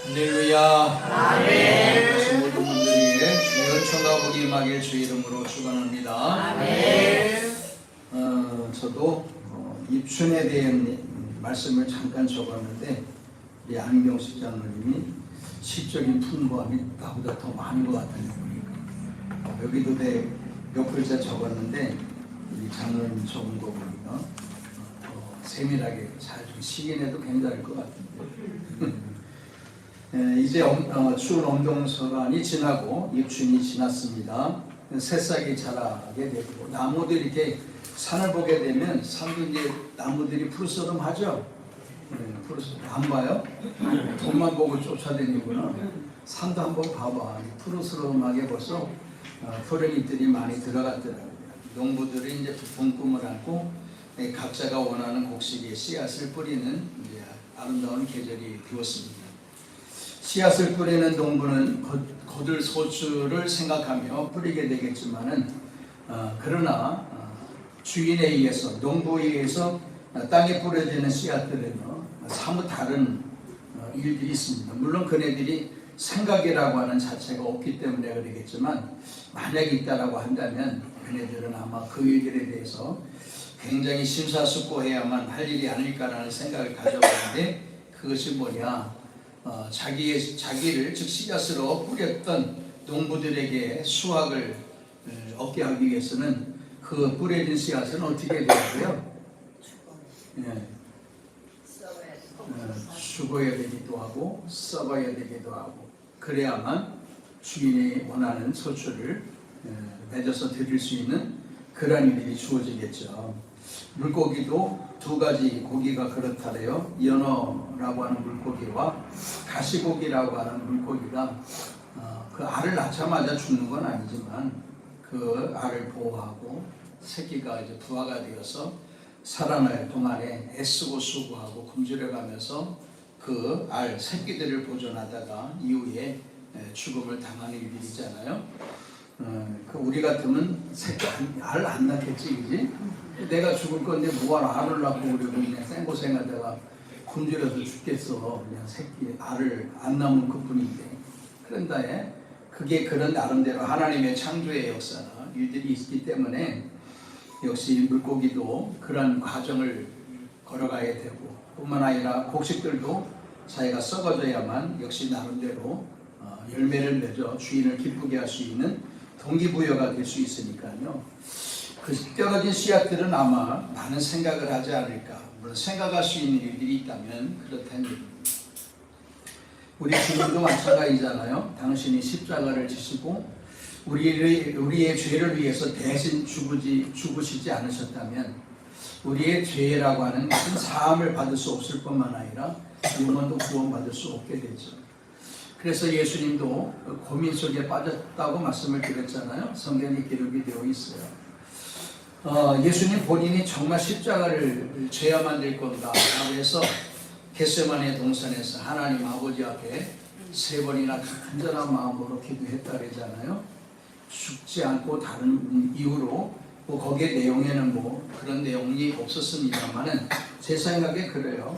할렐루야. 아멘. 다시 모든 분들이 주의 은총과 복이 임하길 주의 이름으로 축원합니다. 아멘. 저도 입춘에 대한 말씀을 잠깐 적었는데 우리 안경식 장로님이 시적인 풍부함이 나보다 더 많은 것 같다는 거니까 여기도 몇 글자 적었는데 우리 장로님 적은 거 보니까 더 세밀하게 잘 시인해도 괜찮을 것 같은데 이제 추운 엄동설환이 지나고 입춘이 지났습니다. 새싹이 자라게 되고 나무들이 이렇게 산을 보게 되면 산도 이제 나무들이 푸르스름하죠. 푸르스름 안 봐요? 돈만 보고 쫓아다니구나. 산도 한번 봐봐. 푸르스름하게 벌써 푸른잎들이 많이 들어갔더라고요. 농부들이 이제 붕 꿈을 안고 각자가 원하는 곡식에 씨앗을 뿌리는 이제 아름다운 계절이 되었습니다. 씨앗을 뿌리는 농부는 거둘 소출을 생각하며 뿌리게 되겠지만은 그러나 주인에 의해서 농부에 의해서 땅에 뿌려지는 씨앗들은 사뭇 다른 일들이 있습니다. 물론 그네들이 생각이라고 하는 자체가 없기 때문에 그러겠지만 만약에 있다라고 한다면 그네들은 아마 그 일들에 대해서 굉장히 심사숙고해야만 할 일이 아닐까라는 생각을 가져보는데 그것이 뭐냐? 자기를 즉 씨앗으로 뿌렸던 농부들에게 수확을 얻게 하기 위해서는 그 뿌려진 씨앗은 어떻게 되고요? 죽어야 되기도 하고 썩어야 되기도 하고 그래야만 주인이 원하는 소출을 맺어서 드릴 수 있는 그런 일이 주어지겠죠. 물고기도 두 가지 고기가 그렇다래요. 연어라고 하는 물고기와 가시고기라고 하는 물고기가 그 알을 낳자마자 죽는 건 아니지만 그 알을 보호하고 새끼가 이제 부화가 되어서 살아날 동안에 애쓰고 수고하고 굶주려가면서 그 알 새끼들을 보존하다가 이후에 죽음을 당하는 일들이잖아요. 그 우리 같으면 알 안 낳겠지, 그지? 내가 죽을 건데 뭐하러 알을 낳고 그러고 그냥 생고생하다가 굶주려서 죽겠어. 그냥 새끼 알을 안 낳으면 그뿐인데. 그런데 그게 그런 나름대로 하나님의 창조의 역사나 일들이 있기 때문에 역시 물고기도 그런 과정을 걸어가야 되고 뿐만 아니라 곡식들도 자기가 썩어져야만 역시 나름대로 열매를 맺어 주인을 기쁘게 할 수 있는 동기부여가 될 수 있으니까요. 그 떨어진 씨앗들은 아마 많은 생각을 하지 않을까. 물론 생각할 수 있는 일들이 있다면 그렇다는 얘기입니다. 우리 주님도 마찬가지잖아요. 당신이 십자가를 지시고 우리의 죄를 위해서 대신 죽으시지 않으셨다면 우리의 죄라고 하는 큰 사함을 받을 수 없을 뿐만 아니라 영원도 구원받을 수 없게 되죠. 그래서 예수님도 고민 속에 빠졌다고 말씀을 드렸잖아요. 성경에 기록이 되어 있어요. 예수님 본인이 정말 십자가를 져야만 될 건가 라고 해서 겟세마네 동산에서 하나님 아버지 앞에 3번이나 간절한 마음으로 기도했다 그러잖아요. 죽지 않고 다른 이유로 거기에 내용에는 그런 내용이 없었습니다만은 제 생각에 그래요.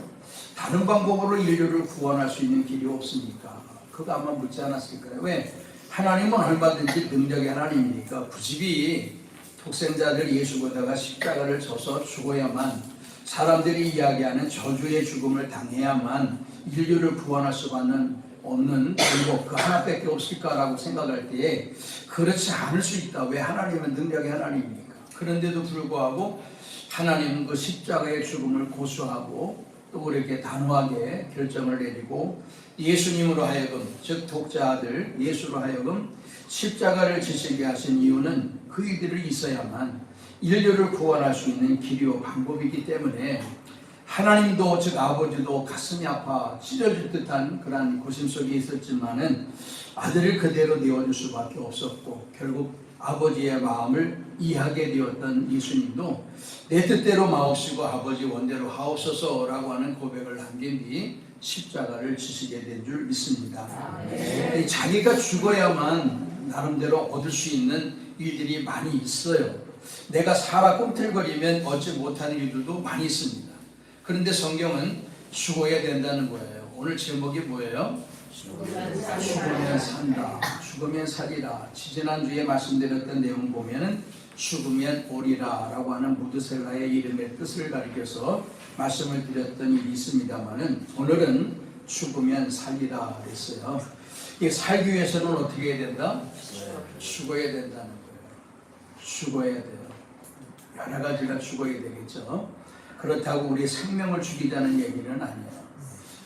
다른 방법으로 인류를 구원할 수 있는 길이 없습니까? 그거 아마 묻지 않았을까요? 왜? 하나님은 얼마든지 능력의 하나님이니까 굳이 독생자를 예수보다가 십자가를 져서 죽어야만 사람들이 이야기하는 저주의 죽음을 당해야만 인류를 구원할 수밖에 없는 방법 그 하나밖에 없을까라고 생각할 때에 그렇지 않을 수 있다. 왜? 하나님은 능력의 하나님이니까. 그런데도 불구하고 하나님은 그 십자가의 죽음을 고수하고 또 그렇게 단호하게 결정을 내리고 예수님으로 하여금 즉 독자들 예수로 하여금 십자가를 지시게 하신 이유는 그 일들이 있어야만 인류를 구원할 수 있는 길이요 방법이기 때문에 하나님도 즉 아버지도 가슴이 아파 찢어질 듯한 그런 고심 속에 있었지만은 아들을 그대로 내어줄 수밖에 없었고 결국 아버지의 마음을 이해하게 되었던 예수님도 내 뜻대로 마옵시고 아버지 원대로 하옵소서라고 하는 고백을 남긴 뒤 십자가를 지시게 된 줄 믿습니다. 자기가 죽어야만 나름대로 얻을 수 있는 일들이 많이 있어요. 내가 살아 꿈틀거리면 얻지 못하는 일들도 많이 있습니다. 그런데 성경은 죽어야 된다는 거예요. 오늘 제목이 뭐예요? 죽으면 산다, 죽으면 살리라. 지지난주에 말씀드렸던 내용 보면은 죽으면 오리라 라고 하는 무드셀라의 이름의 뜻을 가리켜서 말씀을 드렸던 일이 있습니다만은 오늘은 죽으면 살리라 그랬어요. 이 살기 위해서는 어떻게 해야 된다? 죽어야 된다는 거예요. 죽어야 돼요. 여러 가지가 죽어야 되겠죠. 그렇다고 우리 생명을 죽이자는 얘기는 아니에요.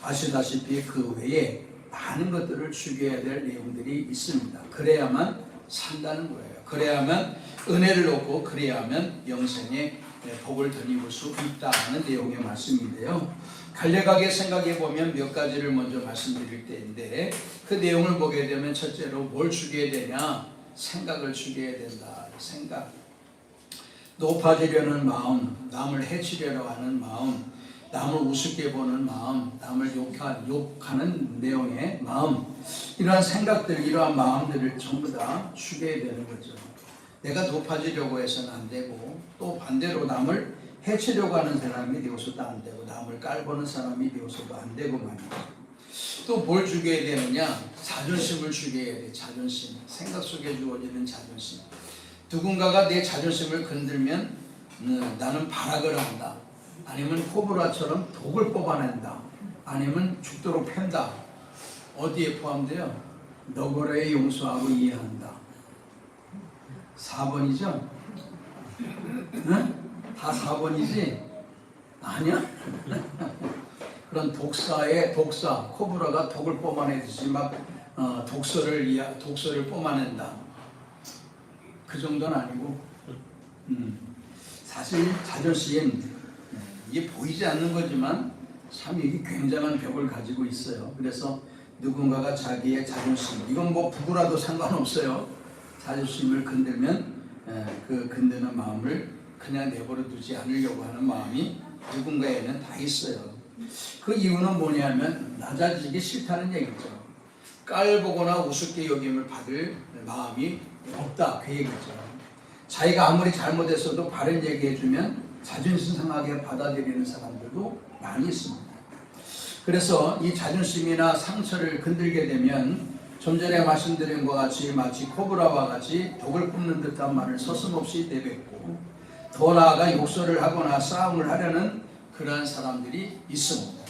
아시다시피 그 외에 많은 것들을 죽여야 될 내용들이 있습니다. 그래야만 산다는 거예요. 그래야만 은혜를 얻고 그래야만 영생의 복을 덧입을 수 있다는 내용의 말씀인데요. 간략하게 생각해 보면 몇 가지를 먼저 말씀드릴 때인데 그 내용을 보게 되면 첫째로 뭘 죽여야 되냐? 생각을 죽여야 된다. 생각. 높아지려는 마음, 남을 해치려고 하는 마음, 남을 우습게 보는 마음, 남을 욕하는 내용의 마음, 이러한 생각들, 이러한 마음들을 전부 다 죽여야 되는 거죠. 내가 높아지려고 해서는 안 되고, 또 반대로 남을 해치려고 하는 사람이 되어서도 안 되고, 남을 깔보는 사람이 되어서도 안 되고 말이죠. 또 뭘 죽여야 되느냐? 자존심을 죽여야 돼. 자존심. 생각 속에 주어지는 자존심. 누군가가 내 자존심을 건들면 나는 발악을 한다. 아니면 코브라처럼 독을 뽑아낸다. 아니면 죽도록 팬다. 어디에 포함돼요? 너그러이 용서하고 이해한다. 4번이죠? 응? 다 4번이지? 아니야? 그런 독사, 코브라가 독을 뽑아내듯이 막 독소를 뽑아낸다. 그 정도는 아니고, 사실 자존심, 이게 보이지 않는 거지만 참 이게 굉장한 벽을 가지고 있어요. 그래서 누군가가 자기의 자존심, 이건 뭐 부부라도 상관없어요. 자존심을 건들면 그 건드는 마음을 그냥 내버려 두지 않으려고 하는 마음이 누군가에는 다 있어요. 그 이유는 뭐냐면 낮아지기 싫다는 얘기죠. 깔보거나 우습게 여김을 받을 마음이 없다, 그 얘기죠. 자기가 아무리 잘못했어도 바른 얘기해주면 자존심 상하게 받아들이는 사람들도 많이 있습니다. 그래서 이 자존심이나 상처를 건들게 되면 좀 전에 말씀드린 것 같이 마치 코브라와 같이 독을 뿜는 듯한 말을 서슴없이 내뱉고 더 나아가 욕설을 하거나 싸움을 하려는 그러한 사람들이 있습니다.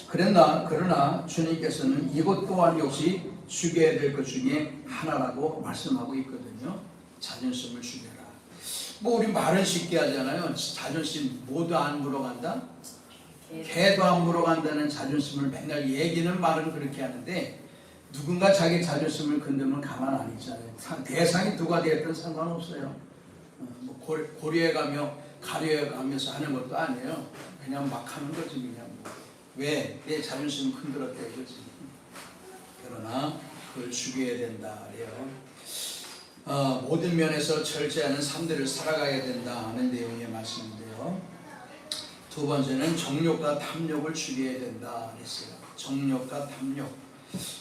그러나 주님께서는 이것 또한 역시 죽여야 될 것 중에 하나라고 말씀하고 있거든요. 자존심을 죽여라. 뭐 우리 말은 쉽게 하잖아요. 자존심 모두 안 물어간다? 개도 안 물어간다는 자존심을 맨날 얘기는 말은 그렇게 하는데 누군가 자기 자존심을 건드면 가만 안 있잖아요. 대상이 누가 되었든 상관없어요. 뭐 고려해가며 가려해가면서 하는 것도 아니에요. 그냥 막 하는 거지 그냥. 왜? 내 자존심을 흔들었다 이거지. 그러나 그걸 죽여야 된다 그래요. 모든 면에서 절제하는 삶들을 살아가야 된다는 내용의 말씀인데요. 두 번째는 정욕과 탐욕을 죽여야 된다 그랬어요. 정욕과 탐욕.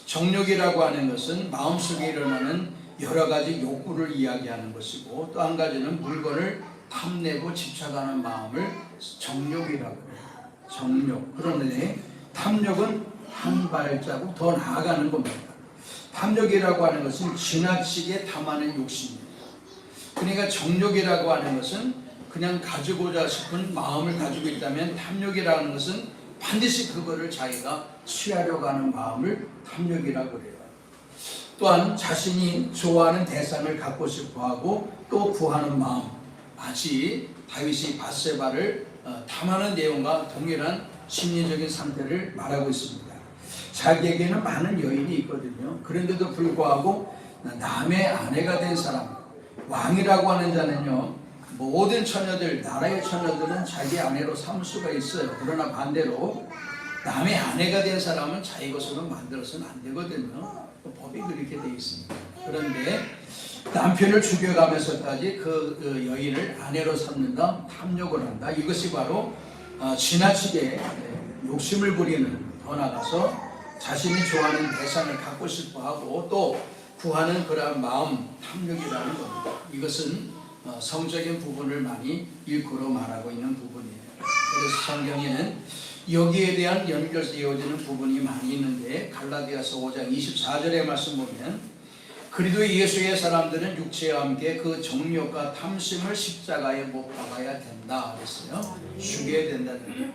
정욕이라고 하는 것은 마음속에 일어나는 여러 가지 욕구를 이야기하는 것이고 또 한 가지는 물건을 탐내고 집착하는 마음을 정욕이라고 해요. 정욕. 그런데 탐욕은 한 발자국 더 나아가는 겁니다. 탐욕이라고 하는 것은 지나치게 탐하는 욕심입니다. 그러니까 정욕이라고 하는 것은 그냥 가지고자 싶은 마음을 가지고 있다면 탐욕이라는 것은 반드시 그거를 자기가 취하려고 하는 마음을 탐욕이라고 그래요. 또한 자신이 좋아하는 대상을 갖고 싶어하고 또 구하는 마음, 마치 다윗이 밧세바를 탐하는 내용과 동일한 심리적인 상태를 말하고 있습니다. 자기에게는 많은 여인이 있거든요. 그런데도 불구하고 남의 아내가 된 사람, 왕이라고 하는 자는요, 모든 처녀들, 나라의 처녀들은 자기 아내로 삼을 수가 있어요. 그러나 반대로 남의 아내가 된 사람은 자기 것으로 만들어서는 안 되거든요. 법이 그렇게 되어 있습니다. 그런데 남편을 죽여가면서까지 그 여인을 아내로 삼는다, 탐욕을 한다. 이것이 바로 지나치게 욕심을 부리는, 더 나아가서 자신이 좋아하는 대상을 갖고 싶어하고 또 구하는 그러한 마음, 탐욕이라는 겁니다. 이것은 성적인 부분을 많이 일컬어 말하고 있는 부분이에요. 그래서 성경에는 여기에 대한 연결해서 이어지는 부분이 많이 있는데 갈라디아서 5장 24절의 말씀 보면 그리도 예수의 사람들은 육체와 함께 그 정욕과 탐심을 십자가에 못 박아야 된다 그랬어요. 죽여야 된다는 거예요.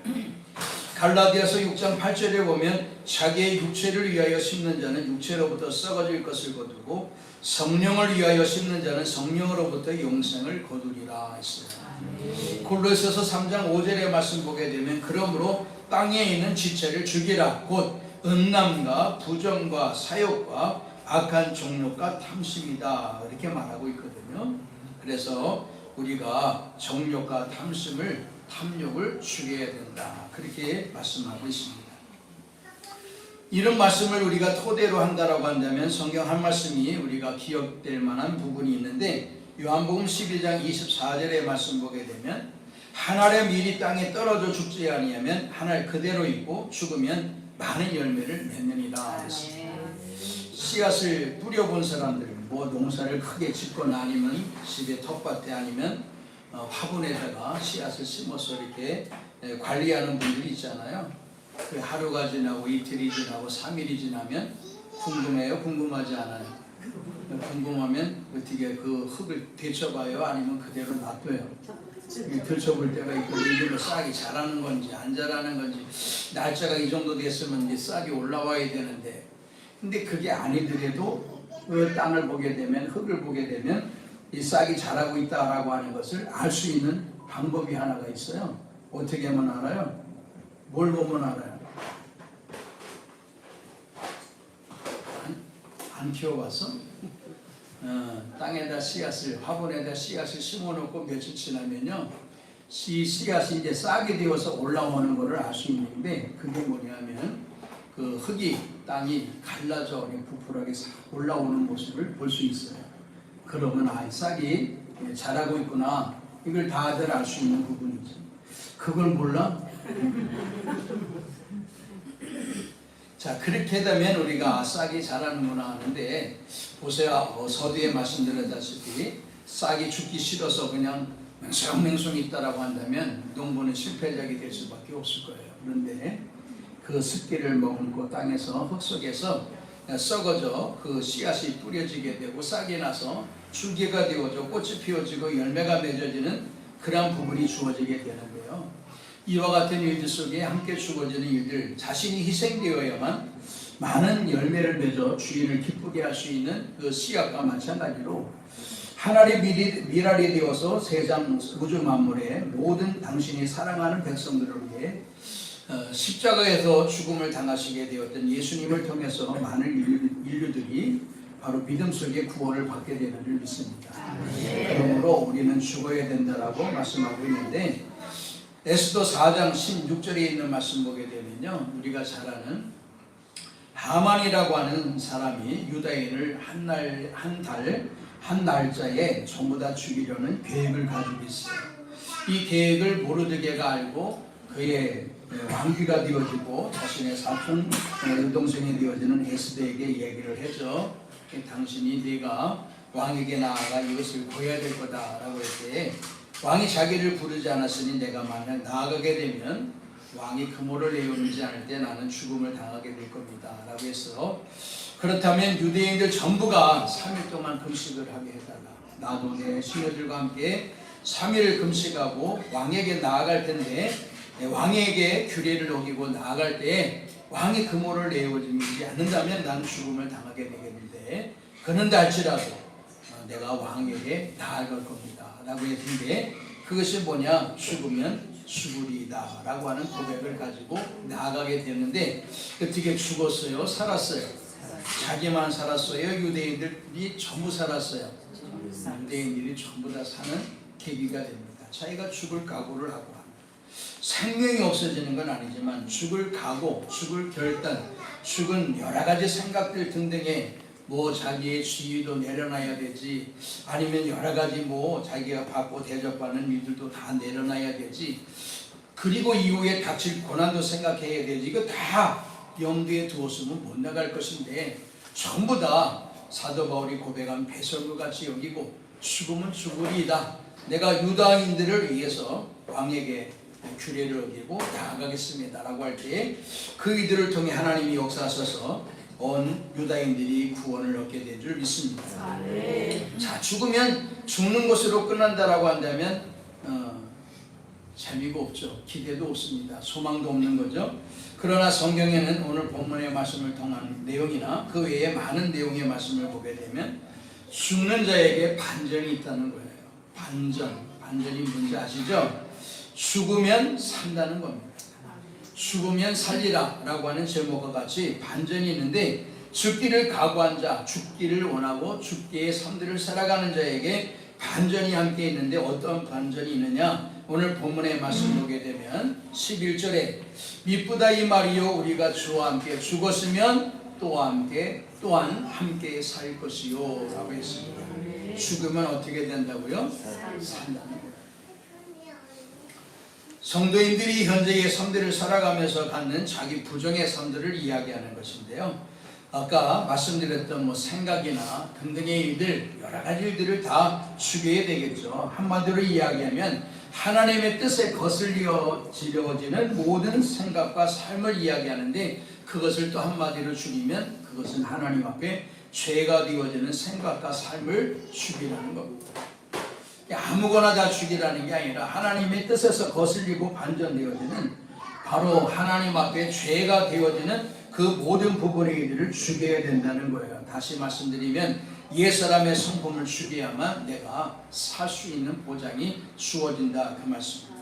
갈라디아서 6장 8절에 보면 자기의 육체를 위하여 심는 자는 육체로부터 썩어질 것을 거두고 성령을 위하여 심는 자는 성령으로부터 영생을 거두리라 했어요. 골로새서 3장 5절의 말씀 보게 되면 그러므로 땅에 있는 지체를 죽이라 곧 음란과 부정과 사욕과 악한 정욕과 탐심이다 이렇게 말하고 있거든요. 그래서 우리가 정욕과 탐욕을 죽여야 된다 그렇게 말씀하고 있습니다. 이런 말씀을 우리가 토대로 한다라고 한다면 성경 한 말씀이 우리가 기억될 만한 부분이 있는데 요한복음 12장 24절의 말씀 보게 되면 한 알의 밀이 땅에 떨어져 죽지 아니하면 한 알 그대로 있고 죽으면 많은 열매를 맺느니라 했습니다. 씨앗을 뿌려본 사람들 뭐 농사를 크게 짓거나 아니면 집에 텃밭에 아니면 화분에다가 씨앗을 심어서 이렇게 관리하는 분들이 있잖아요. 그 하루가 지나고 이틀이 지나고 3일이 지나면 궁금해요? 궁금하지 않아요? 궁금하면 어떻게 그 흙을 데쳐봐요? 아니면 그대로 놔둬요? 데쳐볼 때가 있고 이게 뭐 싹이 자라는 건지 안 자라는 건지 날짜가 이 정도 됐으면 이제 싹이 올라와야 되는데 근데 그게 아니더라도 그 땅을 보게 되면 흙을 보게 되면 이 싹이 자라고 있다라고 하는 것을 알 수 있는 방법이 하나가 있어요. 어떻게 하면 알아요? 뭘 보면 알아요? 안 키워봐서? 땅에다 씨앗을 화분에다 씨앗을 심어놓고 며칠 지나면요 씨앗이 이제 싹이 되어서 올라오는 것을 알 수 있는데 그게 뭐냐면 그 흙이 땅이 갈라져 부풀하게 올라오는 모습을 볼 수 있어요. 그러면 싹이 자라고 있구나 이걸 다들 알 수 있는 부분이죠. 그걸 몰라? 자 그렇게 되면 우리가 싹이 자라는구나 하는데 보세요. 서두에 말씀드렸다시피 싹이 죽기 싫어서 그냥 맹숭맹숭 있다라고 한다면 농부는 실패작이 될 수밖에 없을 거예요. 그런데 그 습기를 머금고 땅에서 흙 속에서 썩어져 그 씨앗이 뿌려지게 되고 싹이 나서 줄기가 되어져 꽃이 피어지고 열매가 맺어지는 그러한 부분이 주어지게 되는데요. 이와 같은 일들 속에 함께 주어지는 일들 자신이 희생되어야만 많은 열매를 맺어 주인을 기쁘게 할 수 있는 그 씨앗과 마찬가지로 하나님의 미랄이 되어서 세상 우주 만물의 모든 당신이 사랑하는 백성들을 위해 십자가에서 죽음을 당하시게 되었던 예수님을 통해서 많은 인류들이 바로 믿음 속에 구원을 받게 되는 줄 믿습니다. 그러므로 우리는 죽어야 된다라고 말씀하고 있는데 에스더 4장 16절에 있는 말씀 보게 되면요 우리가 잘 아는 하만이라고 하는 사람이 유다인을 한 날짜에 전부 다 죽이려는 계획을 가지고 있어요. 이 계획을 모르드게가 알고 그의 왕비가 되어지고 자신의 사촌 여동생이 되어지는 에스더에게 얘기를 해줘. 당신이 네가 왕에게 나아가 이것을 보여야 될 거다라고 했을 때 왕이 자기를 부르지 않았으니 내가 만약 나아가게 되면 왕이 금호를 내어주지 않을 때 나는 죽음을 당하게 될 겁니다 라고 해서 그렇다면 유대인들 전부가 3일 동안 금식을 하게 해달라. 나도 내 시녀들과 함께 3일 금식하고 왕에게 나아갈 텐데 왕에게 규례를 어기고 나아갈 때 왕이 금호를 내어주지 않는다면 나는 죽음을 당하게 되겠는데 그런다 할지라도 내가 왕에게 나아갈 겁니다 라고 했는데 그것이 뭐냐 죽으면 죽으리이다 라고 하는 고백을 가지고 나아가게 되는데 어떻게 죽었어요? 살았어요? 자기만 살았어요? 유대인들이 전부 살았어요? 유대인들이 전부 다 사는 계기가 됩니다. 자기가 죽을 각오를 하고 생명이 없어지는 건 아니지만 죽을 각오, 죽을 결단, 죽은 여러 가지 생각들 등등에 뭐 자기의 지위도 내려놔야 되지 아니면 여러 가지 뭐 자기가 받고 대접받는 일들도 다 내려놔야 되지 그리고 이후에 닥칠 고난도 생각해야 되지 이거 다 염두에 두었으면 못 나갈 것인데 전부 다 사도 바울이 고백한 배설물 같이 여기고 죽음은 죽으리이다. 내가 유다인들을 위해서 왕에게 규례를 어기고 나아가겠습니다라고 할 때 그 이들을 통해 하나님이 역사하셔서 온 유다인들이 구원을 얻게 된 줄 믿습니다. 자, 죽으면 죽는 것으로 끝난다라고 한다면 재미가 없죠. 기대도 없습니다. 소망도 없는 거죠. 그러나 성경에는 오늘 본문의 말씀을 통한 내용이나 그 외에 많은 내용의 말씀을 보게 되면 죽는 자에게 반전이 있다는 거예요. 반전이 뭔지 아시죠? 죽으면 산다는 겁니다. 죽으면 살리라 라고 하는 제목과 같이 반전이 있는데, 죽기를 각오한 자, 죽기를 원하고 죽기의 삶들을 살아가는 자에게 반전이 함께 있는데, 어떤 반전이 있느냐? 오늘 본문의 말씀 보게 되면 11절에 미쁘다 이 말이요, 우리가 주와 함께 죽었으면 또한 함께 살 것이요 라고 했습니다. 죽으면 어떻게 된다고요? 산다는 거예요. 성도인들이 현재의 삶들을 살아가면서 갖는 자기 부정의 삶들을 이야기하는 것인데요, 아까 말씀드렸던 생각이나 등등의 일들, 여러 가지 일들을 다 죽여야 되겠죠. 한마디로 이야기하면 하나님의 뜻에 거슬려지는 모든 생각과 삶을 이야기하는데, 그것을 또 한마디로 죽이면 그것은 하나님 앞에 죄가 되어지는 생각과 삶을 죽이라는 겁니다. 아무거나 다 죽이라는 게 아니라 하나님의 뜻에서 거슬리고 반전되어지는, 바로 하나님 앞에 죄가 되어지는 그 모든 부분의 일들을 죽여야 된다는 거예요. 다시 말씀드리면 옛사람의 성품을 죽여야만 내가 살 수 있는 보장이 주어진다, 그 말씀입니다.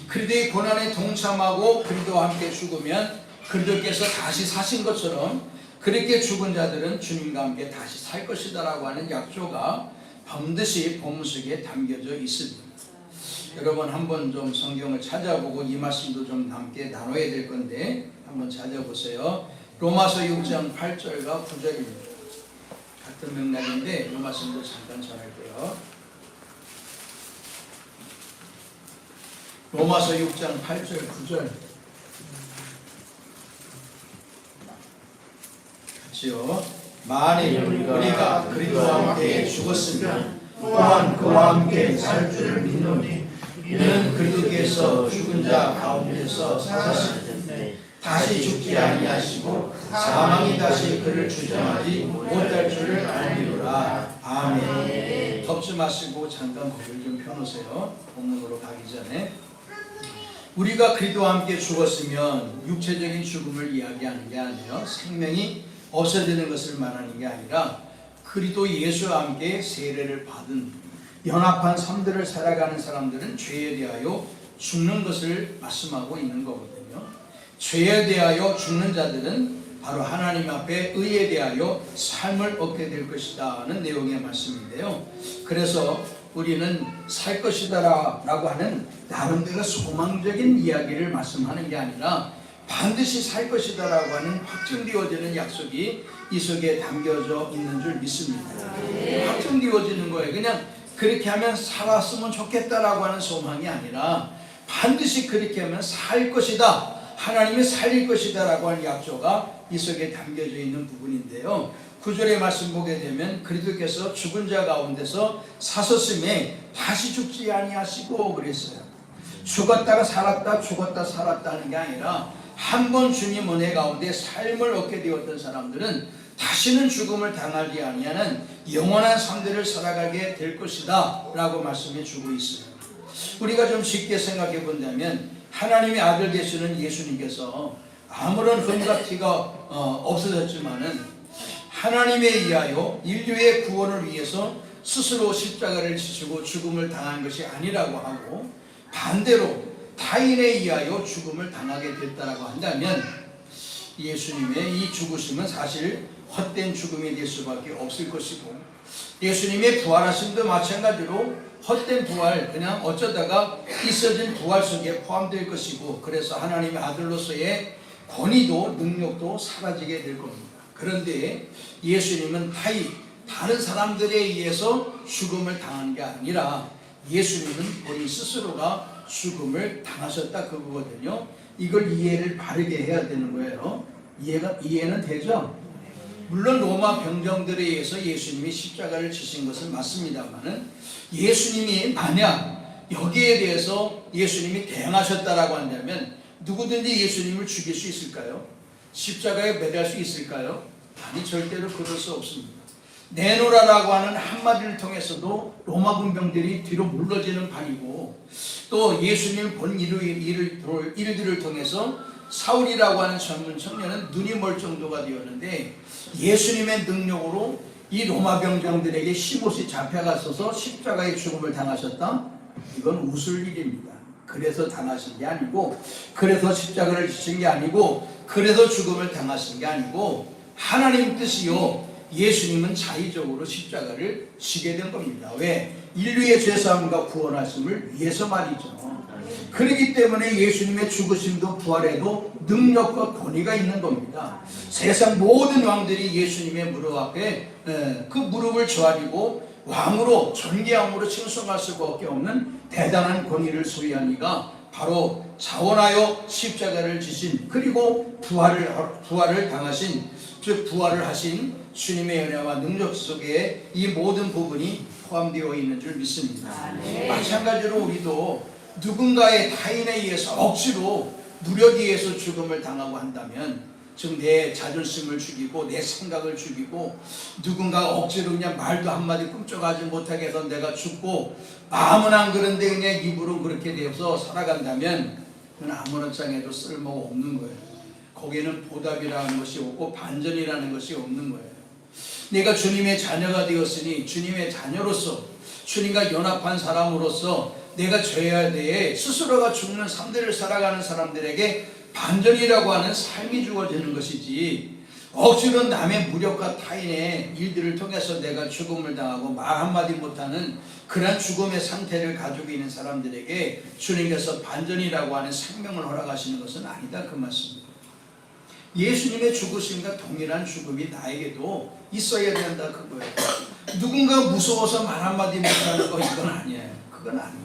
그리스도의 고난에 동참하고 그리스도와 함께 죽으면 그리스도께서 다시 사신 것처럼 그렇게 죽은 자들은 주님과 함께 다시 살 것이다 라고 하는 약조가 반드시 본문 속에 담겨져 있습니다. 여러분 한번 좀 성경을 찾아보고 이 말씀도 좀 함께 나눠야 될 건데 한번 찾아보세요. 로마서 6장 8절과 9절입니다. 같은 맥락인데 이 말씀도 잠깐 전할게요. 로마서 6장 8절 9절 같이요. 만일 우리가 그리스도와 함께 죽었으면 또한 그와 함께 살 줄을 믿노니, 이는 그리스도께서 죽은 자 가운데서 사셨으니 다시 죽지 아니하시고 사망이 다시 그를 주장하지 못할 줄을 알미로라. 아멘. 덮지 마시고 잠깐 거리를 좀 펴놓으세요. 본문으로 가기 전에. 우리가 그리스도와 함께 죽었으면 육체적인 죽음을 이야기하는 게 아니에요. 생명이 없어지는 것을 말하는 게 아니라 그리스도 예수와 함께 세례를 받은 연합한 삶들을 살아가는 사람들은 죄에 대하여 죽는 것을 말씀하고 있는 거거든요. 죄에 대하여 죽는 자들은 바로 하나님 앞에 의에 대하여 삶을 얻게 될 것이다 하는 내용의 말씀인데요, 그래서 우리는 살 것이다 라고 하는 나름대로 소망적인 이야기를 말씀하는 게 아니라 반드시 살 것이다 라고 하는 확정되어지는 약속이 이 속에 담겨져 있는 줄 믿습니다. 확정되어지는 거예요. 그냥 그렇게 하면 살았으면 좋겠다라고 하는 소망이 아니라 반드시 그렇게 하면 살 것이다, 하나님이 살릴 것이다 라고 하는 약조가 이 속에 담겨져 있는 부분인데요, 9절의 말씀 보게 되면 그리스도께서 죽은 자 가운데서 사셨음에 다시 죽지 아니하시고 그랬어요. 죽었다가 살았다, 죽었다 살았다는 게 아니라 한 번 주님 은혜 가운데 삶을 얻게 되었던 사람들은 다시는 죽음을 당하지 아니하는 영원한 삶들을 살아가게 될 것이다 라고 말씀해 주고 있습니다. 우리가 좀 쉽게 생각해 본다면 하나님의 아들 되시는 예수님께서 아무런 흠과 티가 없어졌지만은 하나님에 의하여 인류의 구원을 위해서 스스로 십자가를 지시고 죽음을 당한 것이 아니라고 하고, 반대로 타인에 의하여 죽음을 당하게 됐다라고 한다면 예수님의 이 죽으심은 사실 헛된 죽음이 될 수밖에 없을 것이고, 예수님의 부활하심도 마찬가지로 헛된 부활, 그냥 어쩌다가 있어진 부활 속에 포함될 것이고, 그래서 하나님의 아들로서의 권위도 능력도 사라지게 될 겁니다. 그런데 예수님은 다른 사람들에 의해서 죽음을 당한 게 아니라 예수님은 본인 스스로가 죽음을 당하셨다 그거거든요. 이걸 이해를 바르게 해야 되는 거예요. 이해는 되죠? 물론 로마 병정들에 의해서 예수님이 십자가를 지신 것은 맞습니다만은 예수님이 만약 여기에 대해서 예수님이 대응하셨다라고 한다면 누구든지 예수님을 죽일 수 있을까요? 십자가에 매달 수 있을까요? 아니, 절대로 그럴 수 없습니다. 내노라라고 하는 한마디를 통해서도 로마 군병들이 뒤로 물러지는 판이고, 또 예수님 본 일들을 통해서 사울이라고 하는 젊은 청년은 눈이 멀 정도가 되었는데, 예수님의 능력으로 이 로마 병정들에게 힘없이 잡혀가서서 십자가의 죽음을 당하셨다? 이건 웃을 일입니다. 그래서 당하신 게 아니고, 그래서 십자가를 지신 게 아니고, 그래서 죽음을 당하신 게 아니고, 하나님 뜻이요, 예수님은 자의적으로 십자가를 지게 된 겁니다. 왜? 인류의 죄사함과 구원하심을 위해서 말이죠. 그렇기 때문에 예수님의 죽으심도 부활에도 능력과 권위가 있는 겁니다. 세상 모든 왕들이 예수님의 무릎 앞에 그 무릎을 조아리고 왕으로 존귀함으로 칭송할 수밖에 없는 대단한 권위를 소유한 이가 바로 자원하여 십자가를 지신, 그리고 부활을 당하신, 즉 부활을 하신 주님의 은혜와 능력 속에 이 모든 부분이 포함되어 있는 줄 믿습니다. 마찬가지로 우리도 누군가의 타인에 의해서 억지로 무력에 의해서 죽음을 당하고 한다면, 즉 내 자존심을 죽이고 내 생각을 죽이고 누군가가 억지로 그냥 말도 한마디 꿈쩍하지 못하게 해서 내가 죽고, 마음은 안 그런데 그냥 입으로 그렇게 되어서 살아간다면 그건 아무런 짱에도 쓸모가 없는 거예요. 거기에는 보답이라는 것이 없고 반전이라는 것이 없는 거예요. 내가 주님의 자녀가 되었으니 주님의 자녀로서, 주님과 연합한 사람으로서 내가 죄에 대해 스스로가 죽는 삶들을 살아가는 사람들에게 반전이라고 하는 삶이 주어지는 것이지, 억지로 남의 무력과 타인의 일들을 통해서 내가 죽음을 당하고 말 한마디 못하는 그런 죽음의 상태를 가지고 있는 사람들에게 주님께서 반전이라고 하는 생명을 허락하시는 것은 아니다, 그 말씀입니다. 예수님의 죽으심과 동일한 죽음이 나에게도 있어야 된다, 그거예요. 누군가 무서워서 말 한마디 못하는 거, 이건 아니에요. 그건 아니에요.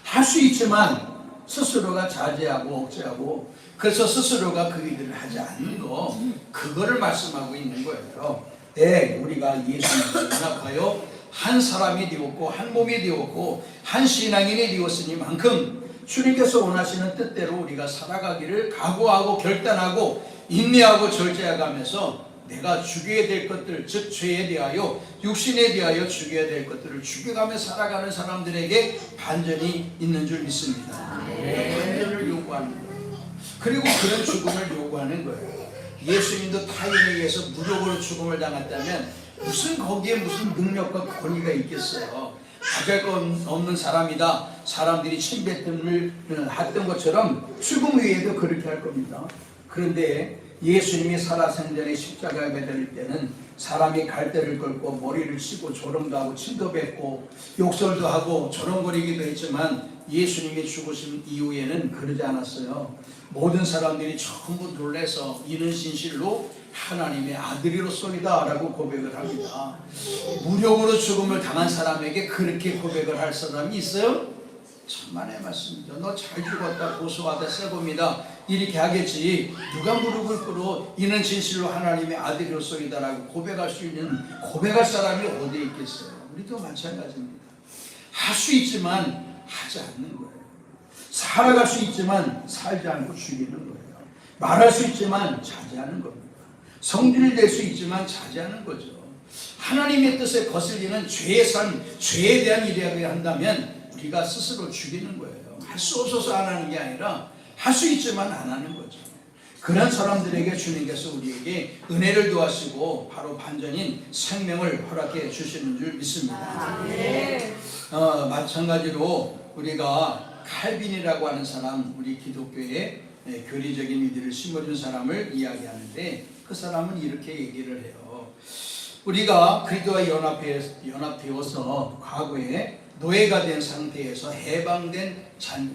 할 수 있지만 스스로가 자제하고 억제하고, 그래서 스스로가 그 일을 하지 않는 거, 그거를 말씀하고 있는 거예요. 네, 우리가 예수님과 연합하여 한 사람이 되었고 한 몸이 되었고 한 신앙인이 되었으니만큼 주님께서 원하시는 뜻대로 우리가 살아가기를 각오하고 결단하고 인내하고 절제해가면서 내가 죽여야 될 것들, 즉 죄에 대하여, 육신에 대하여 죽여야 될 것들을 죽여가며 살아가는 사람들에게 반전이 있는 줄 믿습니다. 반전을 요구하는 거예요. 그리고 그런 죽음을 요구하는 거예요. 예수님도 타인에 의해서 무력으로 죽음을 당했다면 무슨 거기에 무슨 능력과 권위가 있겠어요. 가질 건 없는 사람이다, 사람들이 침뱉음을 했던 것처럼 죽음 위에도 그렇게 할 겁니다. 그런데 예수님이 살아생전에 십자가에 매달릴 때는 사람이 갈대를 걸고 머리를 치고 조롱도 하고 침도 뱉고 욕설도 하고 조롱거리기도 했지만, 예수님이 죽으신 이후에는 그러지 않았어요. 모든 사람들이 전부 놀라서 이는 진실로 하나님의 아들이로소이다 라고 고백을 합니다. 무력으로 죽음을 당한 사람에게 그렇게 고백을 할 사람이 있어요? 천만의 말씀입니다. 너 잘 죽었다, 고소하다, 새봅니다, 이렇게 하겠지, 누가 무릎을 꿇어 이는 진실로 하나님의 아들이로소이다 라고 고백할 수 있는, 고백할 사람이 어디에 있겠어요? 우리도 마찬가지입니다. 할 수 있지만 하지 않는 거예요. 살아갈 수 있지만 살지 않고 죽이는 거예요. 말할 수 있지만 자제하는 겁니다. 성질을 낼 수 있지만 자제하는 거죠. 하나님의 뜻에 거슬리는 죄의 삶, 죄에 대한 일을 한다면 우리가 스스로 죽이는 거예요. 할 수 없어서 안 하는 게 아니라 할 수 있지만 안 하는 거죠. 그런 사람들에게 주님께서 우리에게 은혜를 도하시고 바로 반전인 생명을 허락해 주시는 줄 믿습니다. 마찬가지로 우리가 칼빈이라고 하는 사람, 우리 기독교의 교리적인 이들을 심어준 사람을 이야기하는데, 그 사람은 이렇게 얘기를 해요. 우리가 그리스도와 연합되어서 과거에 노예가 된 상태에서 해방된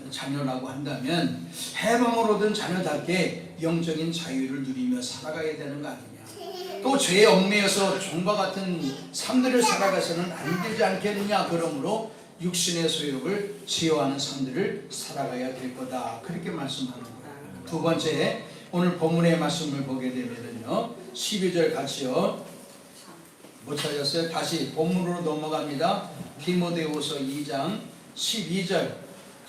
자녀라고 한다면 해방을 얻은 자녀답게 영적인 자유를 누리며 살아가야 되는 거 아니냐. 또 죄에 얽매여서 종과 같은 삶들을 살아가서는 안 되지 않겠느냐. 그러므로 육신의 소욕을 제어하는 삶들을 살아가야 될 거다, 그렇게 말씀하는 거예요. 두 번째, 오늘 본문의 말씀을 보게 되면요, 12절 같이요. 못 찾았어요? 다시 본문으로 넘어갑니다. 디모데후서 2장 12절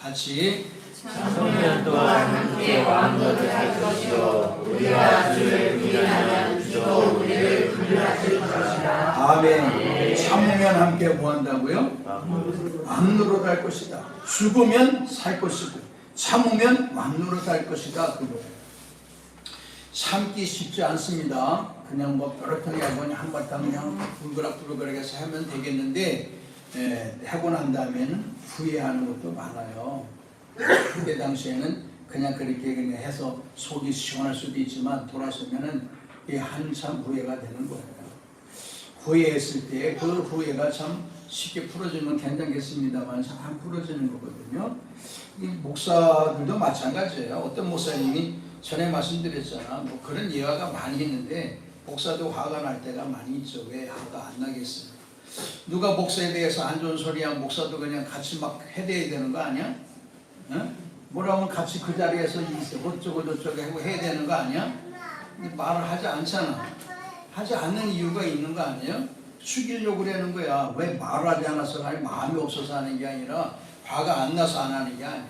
같이 청년 또한 함께 왕노를 할 것이요 우리가 주를 부인하면 주도 우리를 부인하실 것이다. 아멘. 참으면 함께 뭐 한다고요? 왕노릇 할 것이다. 죽으면 살 것이고 참으면 왕노릇 할 것이다. 그거예요. 참기 쉽지 않습니다. 그냥 뭐 뾰로통이 하고 한바탕 그냥 불그락불그락 해서 하면 되겠는데 하고 난 다음에는 후회하는 것도 많아요. 그때 당시에는 그냥 그렇게 그냥 해서 속이 시원할 수도 있지만 돌아서면은 한참 후회가 되는 거예요. 후회했을 때 그 후회가 참 쉽게 풀어지면 괜찮겠습니다만 잘 안 풀어지는 거거든요. 이 목사들도 마찬가지예요. 어떤 목사님이 전에 말씀드렸잖아. 뭐 그런 예화가 많이 있는데 목사도 화가 날 때가 많이 있죠. 왜 화가 안 나겠어요? 누가 목사에 대해서 안 좋은 소리 하면 목사도 그냥 같이 막 해대야 되는 거 아니야? 어? 뭐라 하면 같이 그 자리에서 어쩌고 저쩌고 하고 해야 되는 거 아니야? 말을 하지 않잖아. 하지 않는 이유가 있는 거 아니에요? 죽이려고 그러는 거야. 왜 말하지 않아서 아니 마음이 없어서 하는 게 아니라 화가 안 나서 안 하는 게 아니야.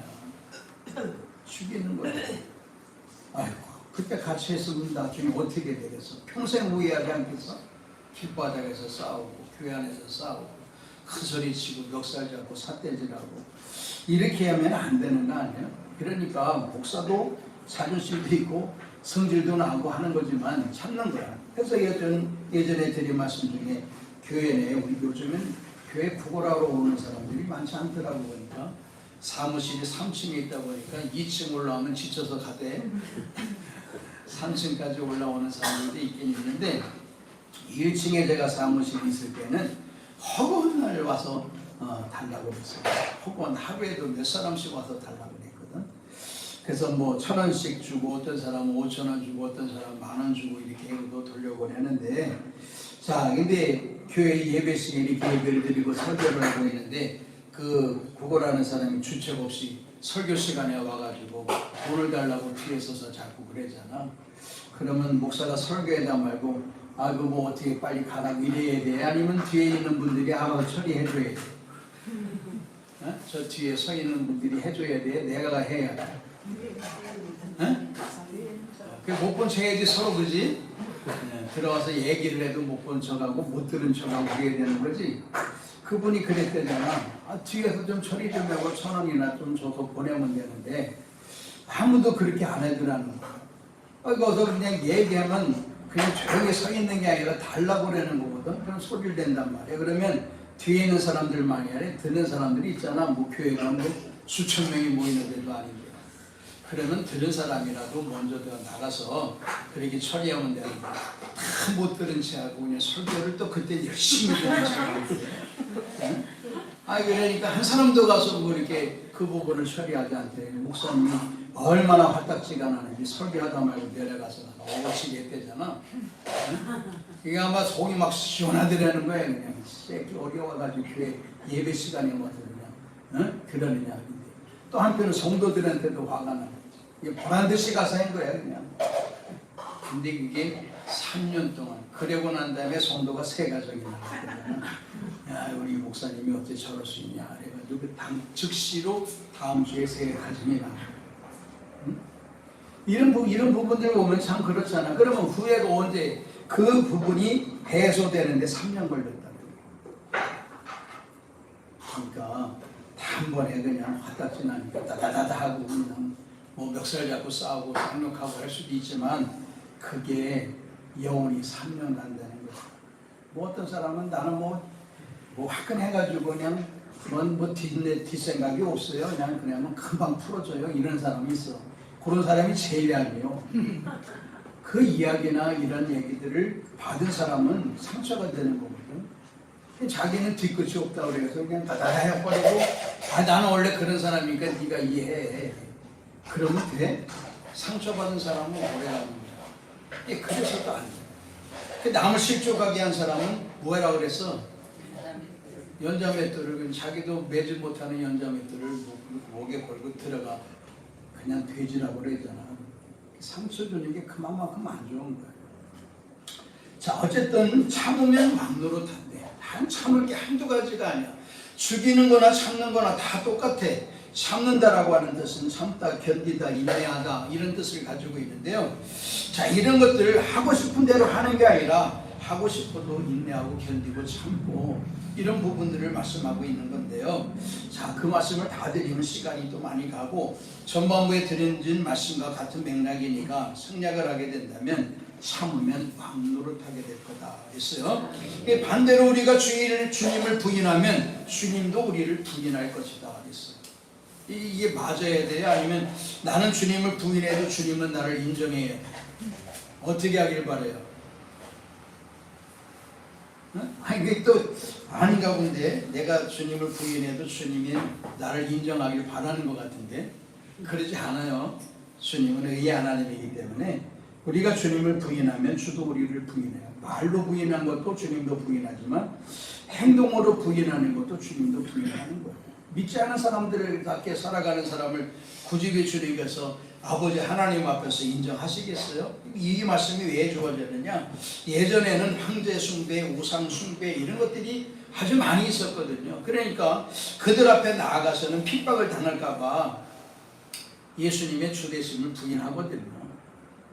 죽이는 거야. 아이고 그때 같이 했으면 나중에 어떻게 되겠어? 평생 후회하지 않겠어? 길바닥에서 싸우고 교회 안에서 싸우고 큰 소리 치고 멱살 잡고 삿대질하고 이렇게 하면 안 되는 거 아니에요? 그러니까 목사도 자존심도 있고 성질도 나고 하는 거지만 참는 거야. 그래서 예전에 드린 말씀 중에 교회 내에 우리 요즘은 교회 구걸하러 오는 사람들이 많지 않더라고 보니까 사무실이 3층에 있다 보니까 2층 올라오면 지쳐서 가대 3층까지 올라오는 사람들도 있긴 있는데 1층에 제가 사무실이 있을 때는 허구한 날 와서 달라고 그랬어요. 허구한 하루에도 몇 사람씩 와서 달라고 그랬거든. 그래서 뭐 1,000원씩 주고 어떤 사람은 5,000원 주고 어떤 사람은 10,000원 주고 이렇게 해도 돌려보내 하는데 자 근데 교회 예배 시간에 이렇게 예배를 드리고 설교를 하고 있는데 그 구걸하는 사람이 주책 없이 설교 시간에 와가지고 돈을 달라고 뒤에 서서 자꾸 그러잖아. 그러면 목사가 설교에다 말고 아 그 뭐 어떻게 빨리 가라고 이래야 돼? 아니면 뒤에 있는 분들이 알아서 처리해줘야 돼? 어? 저 뒤에 서 있는 분들이 해줘야 돼? 내가 해야 돼? 못 본 척 해야지 서로 그지? 들어와서 얘기를 해도 못 본 척하고 못 들은 척하고 그래야 되는 거지. 그분이 그랬대잖아. 아, 뒤에서 좀 처리 좀 하고 1,000원이나 좀 줘서 보내면 되는데 아무도 그렇게 안 해주라는 거야. 거기서 그냥 얘기하면 그냥 조용히 서 있는 게 아니라 달라고 그러는 거거든. 그럼 소리를 낸단 말이야. 그러면 뒤에 있는 사람들만이 아니라 듣는 사람들이 있잖아. 뭐 교회 가면 수천 명이 모이는 데도 아닌데. 그러면 들은 사람이라도 먼저 나가서 그렇게 처리하면 되는 거야. 다 못 들은 채하고 그냥 설교를 또 그때 열심히 듣는 채하고 응? 그러니까 한 사람도 가서 뭐 이렇게 그 부분을 처리하지 않대. 목사님이 얼마나 화딱지가 나는지 설교하다 말고 내려가서 오치게 했대잖아. 응? 이게 아마 속이 막 시원하더라는 거야. 그냥 새끼 어려워가지고 교회 예배 시간에 와서 그냥 응? 그러느냐. 또 한편은 성도들한테도 화가 나. 이게 보란 듯이 가서 한 거야 그냥. 근데 그게 3년 동안 그러고 난 다음에 성도가 세 가정이 나왔거든. 야 우리 목사님이 어떻게 저럴 수 있냐 그래가지고 그 즉시로 다음 주에 세 가정이 나와. 응? 이런 부분들 보면 참 그렇잖아. 그러면 후회가 언제 그 부분이 해소되는데 3년 걸렸다는 거야. 그러니까 단번에 그냥 화딱지 나니까 다다다다 하고 그냥 뭐 멱살 잡고 싸우고 쌍욕하고 할 수도 있지만 그게 영원히 3년 간다는 거야. 뭐 어떤 사람은 나는 뭐 화끈해가지고 그냥 뭐 뒷생각이 없어요. 그냥 금방 풀어져요. 이런 사람이 있어. 그런 사람이 제일 약이에요. 그 이야기나 이런 얘기들을 받은 사람은 상처가 되는 거거든. 자기는 뒤끝이 없다고 그래서 그냥 다다다 해버리고 나는 원래 그런 사람이니까 네가 이해해. 그러면 돼? 상처받은 사람은 오래 가는 거야. 그래서도 안 돼. 남을 실족하게 한 사람은 뭐라고 그랬어? 연자맷돌을 자기도 매지 못하는 연자맷돌을 목에 걸고 들어가 그냥 돼지라고 그러잖아. 상처 주는 게 그만큼 안 좋은 거야. 자 어쨌든 참으면 왕노릇한대. 참을 게 한두 가지가 아니야. 죽이는 거나 참는 거나 다 똑같아. 참는다라고 하는 뜻은 참다, 견디다, 인내하다 이런 뜻을 가지고 있는데요. 자, 이런 것들을 하고 싶은 대로 하는 게 아니라 하고 싶어도 인내하고 견디고 참고 이런 부분들을 말씀하고 있는 건데요. 자, 그 말씀을 다 드리면 시간이 또 많이 가고 전반부에 드린 말씀과 같은 맥락이니까 생략을 하게 된다면 참으면 왕노릇하게 될 거다 했어요. 반대로 우리가 주님을 부인하면 주님도 우리를 부인할 것이다 했어요. 이게 맞아야 돼요? 아니면 나는 주님을 부인해도 주님은 나를 인정해야 돼? 어떻게 하길 바래요? 아니 이게 또 아닌가 본데 내가 주님을 부인해도 주님이 나를 인정하길 바라는 것 같은데 그러지 않아요. 주님은 의의 하나님이기 때문에 우리가 주님을 부인하면 주도 우리를 부인해요. 말로 부인한 것도 주님도 부인하지만 행동으로 부인하는 것도 주님도 부인하는 거예요. 믿지 않은 사람들답게 살아가는 사람을 굳이 왜 주님께서 아버지 하나님 앞에서 인정하시겠어요? 이 말씀이 왜 주어졌느냐? 예전에는 황제 숭배, 우상 숭배 이런 것들이 아주 많이 있었거든요. 그러니까 그들 앞에 나아가서는 핍박을 당할까 봐 예수님의 주되심을 부인하거든요.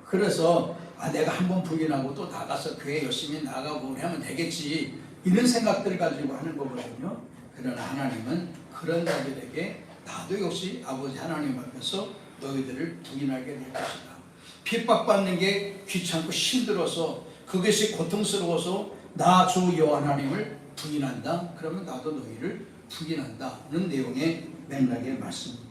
그래서 내가 한번 부인하고 또 나가서 교회 열심히 나가고 하면 되겠지 이런 생각들을 가지고 하는 거거든요. 그러나 하나님은 그런 자들에게 나도 역시 아버지 하나님 앞에서 너희들을 부인하게 될 것이다. 핍박받는 게 귀찮고 힘들어서 그것이 고통스러워서 나 주 여호와 하나님을 부인한다. 그러면 나도 너희를 부인한다는 내용의 맥락의 말씀입니다.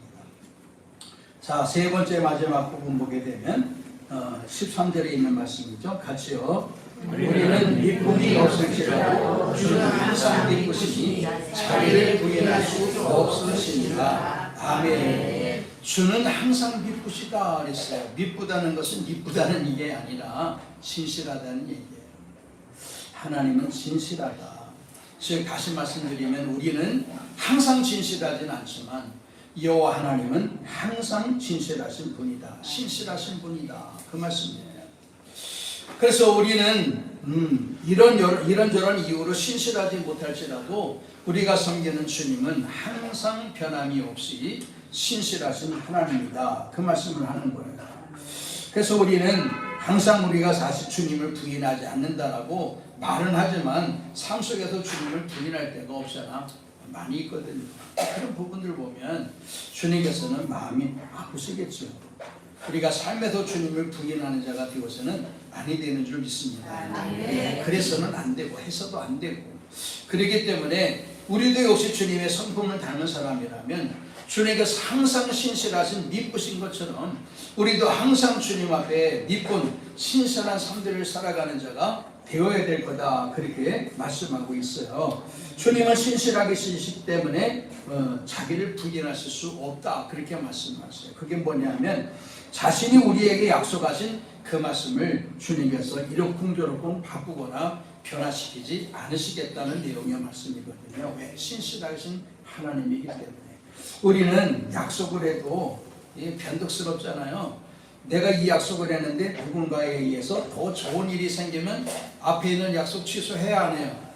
자, 세 번째 마지막 부분 보게 되면 13절에 있는 말씀이죠. 같이요. 우리는 믿음이 없을지라도 주는 항상 믿으시니 자기를 부인할 수 없으시니라. 아멘. 주는 항상 믿으시다 그랬어요. 믿부다는 것은 믿부다는 이게 아니라 진실하다는 얘기예요. 하나님은 진실하다. 즉 다시 말씀드리면 우리는 항상 진실하진 않지만 여호와 하나님은 항상 진실하신 분이다. 신실하신 분이다. 그 말씀이에요. 그래서 우리는 이런저런 이유로 신실하지 못할지라도 우리가 섬기는 주님은 항상 변함이 없이 신실하신 하나님이다. 그 말씀을 하는 거예요. 그래서 우리는 항상 우리가 사실 주님을 부인하지 않는다라고 말은 하지만 삶 속에서 주님을 부인할 때가 없잖아. 많이 있거든요. 그런 부분들 보면 주님께서는 마음이 아프시겠죠. 우리가 삶에서 주님을 부인하는 자가 되어서는 아니 되는 줄 믿습니다. 그래서는 안 되고 해서도 안 되고 그렇기 때문에 우리도 역시 주님의 성품을 닮은 사람이라면 주님께서 항상 신실하신 믿으신 것처럼 우리도 항상 주님 앞에 믿고 신실한 삶들을 살아가는 자가 되어야 될 거다. 그렇게 말씀하고 있어요. 주님은 신실하게 신시기 때문에 자기를 부인하실 수 없다. 그렇게 말씀하셨어요. 그게 뭐냐면 자신이 우리에게 약속하신 그 말씀을 주님께서 이러쿵저러쿵 바꾸거나 변화시키지 않으시겠다는 내용의 말씀이거든요. 왜? 신실하신 하나님이기 때문에. 우리는 약속을 해도 변덕스럽잖아요. 내가 이 약속을 했는데 누군가에 의해서 더 좋은 일이 생기면 앞에 있는 약속 취소해야 안 해요?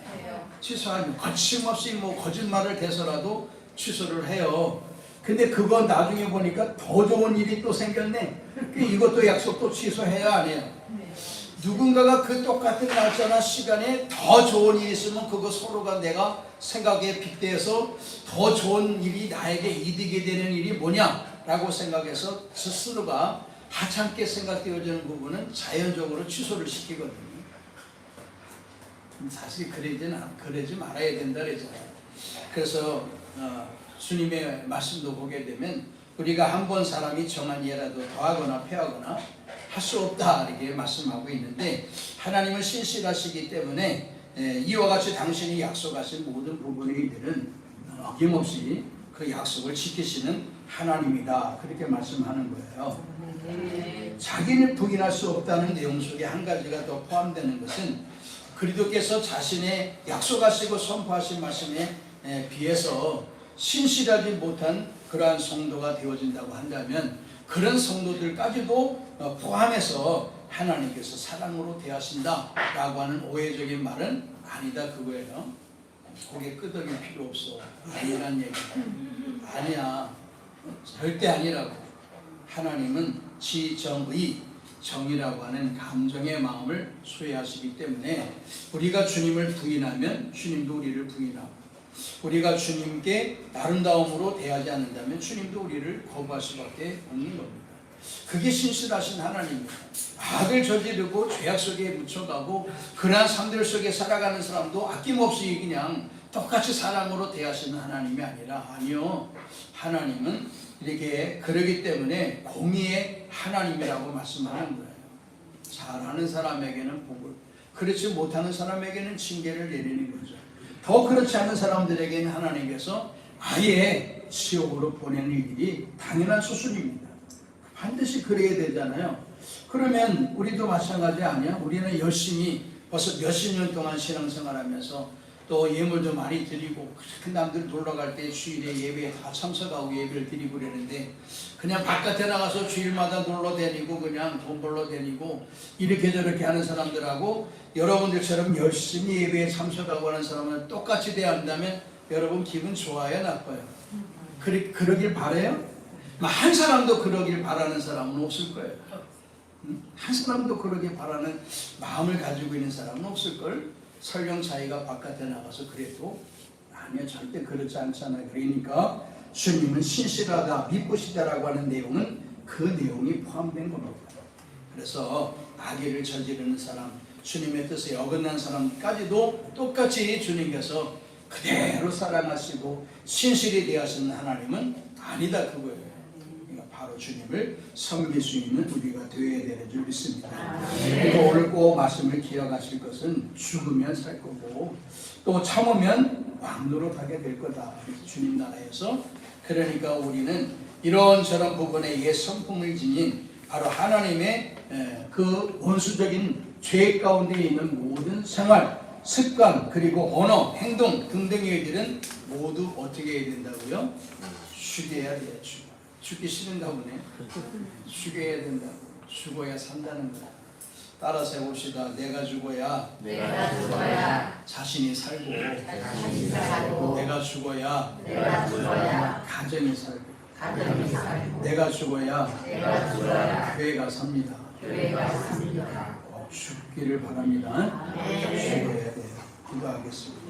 취소하면 거침없이 거짓말을 대서라도 취소를 해요. 근데 그거 나중에 보니까 더 좋은 일이 또 생겼네. 이것도 약속 또 취소해야 안 해요? 누군가가 그 똑같은 날짜나 시간에 더 좋은 일이 있으면 그거 서로가 내가 생각에 빗대서 더 좋은 일이 나에게 이득이 되는 일이 뭐냐라고 생각해서 스스로가 하찮게 생각되어지는 부분은 자연적으로 취소를 시키거든요. 사실 그러지 말아야 된다 그러잖아요. 그래서 주님의 말씀도 보게 되면 우리가 한 번 사람이 정한 예라도 더하거나 패하거나 할 수 없다 이렇게 말씀하고 있는데 하나님은 신실하시기 때문에 이와 같이 당신이 약속하신 모든 부분의 일들은 어김없이 그 약속을 지키시는 하나님이다 그렇게 말씀하는 거예요. 자기를 부인할 수 없다는 내용 속에 한 가지가 더 포함되는 것은 그리스도께서 자신의 약속하시고 선포하신 말씀에 비해서 신실하지 못한 그러한 성도가 되어진다고 한다면 그런 성도들까지도 포함해서 하나님께서 사랑으로 대하신다라고 하는 오해적인 말은 아니다 그거예요. 고개 끄덕일 필요 없어. 아니란 얘기야. 아니야. 절대 아니라고. 하나님은 지정의, 정이라고 하는 감정의 마음을 소유하시기 때문에 우리가 주님을 부인하면 주님도 우리를 부인하고, 우리가 주님께 아름다움으로 대하지 않는다면 주님도 우리를 거부할 수밖에 없는 겁니다. 그게 신실하신 하나님입니다. 악을 저지르고 죄악 속에 묻혀가고 그러한 삶들 속에 살아가는 사람도 아낌없이 그냥 똑같이 사랑으로 대하시는 하나님이 아니라, 아니요, 하나님은 이렇게 그러기 때문에 공의의 하나님이라고 말씀하는 거예요. 잘하는 사람에게는 복을, 그렇지 못하는 사람에게는 징계를 내리는 거죠. 더 그렇지 않은 사람들에게는 하나님께서 아예 지옥으로 보내는 일이 당연한 수순입니다. 반드시 그래야 되잖아요. 그러면 우리도 마찬가지 아니야? 우리는 열심히 벌써 몇십 년 동안 신앙생활하면서 또 예물도 많이 드리고, 남들 놀러갈 때 주일에 예배에 다 참석하고 예배를 드리고 그러는데, 그냥 바깥에 나가서 주일마다 놀러 다니고 그냥 돈 벌러 다니고 이렇게 저렇게 하는 사람들하고 여러분들처럼 열심히 예배에 참석하고 하는 사람을 똑같이 대한다면 여러분 기분 좋아요, 나빠요? 그러길 바라요? 한 사람도 그러길 바라는 사람은 없을 거예요. 한 사람도 그러길 바라는 마음을 가지고 있는 사람은 없을걸? 설령 자기가 바깥에 나가서 그래도 아니요, 절대 그렇지 않잖아요. 그러니까 주님은 신실하다, 미쁘시다라고 하는 내용은 그 내용이 포함된 겁니다. 그래서 악의를 저지르는 사람, 주님의 뜻에 어긋난 사람까지도 똑같이 주님께서 그대로 사랑하시고 신실히 대하시는 하나님은 아니다, 그거예요. 바로 주님을 섬길 수 있는 우리가 되어야 되는 줄 믿습니다. 그리고 오늘 꼭 말씀을 기억하실 것은 죽으면 살 거고 또 참으면 왕노릇하게 될 거다. 주님 나라에서. 그러니까 우리는 이런저런 부분에 옛 성품을 지닌 바로 하나님의 그 원수적인 죄 가운데 있는 모든 생활, 습관, 그리고 언어, 행동 등등의 일들은 모두 어떻게 해야 된다고요? 죽여야 돼요. 죽기 싫은가 보네. 죽여야 된다고. 죽어야 산다는 거야. 따라서 해봅시다. 내가 죽어야 자신이 살고, 내가 죽어야 가정이 살고, 내가 죽어야 교회가 삽니다. 꼭 죽기를 바랍니다. 죽어야 돼요. 기도하겠습니다.